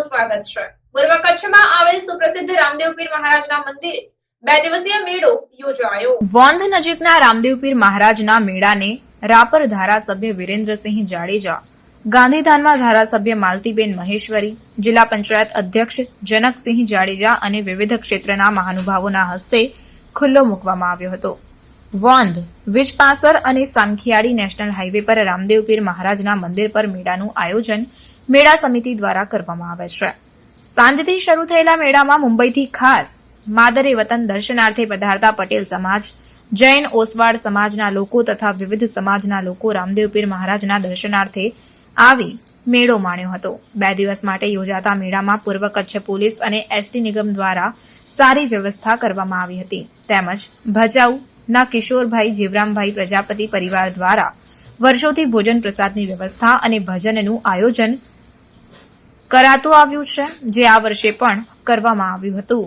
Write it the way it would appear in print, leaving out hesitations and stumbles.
આપનું સ્વાગત છે। પૂર્વ કચ્છમાં આવેલ સુપ્રસિદ્ધ રામદેવ પીર મહારાજના મંદિરે 2 દિવસીય મેળો યોજાયો। વોંધ નજીકના રામદેવ પીર મહારાજના મેળાને રાપર ધારાસભ્ય વિરેન્દ્રસિંહ જાડેજા, ગાંધીધામમાં ધારાસભ્ય માલતીબેન મહેશ્વરી, જિલ્લા પંચાયત અધ્યક્ષ જનકસિંહ જાડેજા અને વિવિધ ક્ષેત્રના મહાનુભાવોના હસ્તે ખુલ્લો મૂકવામાં આવ્યો હતો। વોંધ, વીજપાસર અને સામખિયાળી નેશનલ હાઈવે પર રામદેવ પીર મહારાજના મંદિર પર મેળાનું આયોજન મેળા સમિતિ દ્વારા કરવામાં આવે છે। સાંજથી શરૂ થયેલા મેળામાં મુંબઈથી ખાસ માદરે વતન દર્શનાર્થે પધારતા પટેલ સમાજ, જૈન ઓસવાડ સમાજના લોકો તથા વિવિધ સમાજના લોકો રામદેવ પીર મહારાજના દર્શનાર્થે આવી મેળો માણ્યો હતો। 2 દિવસ માટે યોજાતા મેળામાં પૂર્વ કચ્છ પોલીસ અને એસટી નિગમ દ્વારા સારી વ્યવસ્થા કરવામાં આવી હતી, તેમજ ભચાઉના કિશોરભાઈ જીવરામભાઈ પ્રજાપતિ પરિવાર દ્વારા વર્ષોથી ભોજન પ્રસાદની વ્યવસ્થા અને ભજનનું આયોજન કરાતું આવ્યું છે, જે આ વર્ષે પણ કરવામાં આવ્યું હતું।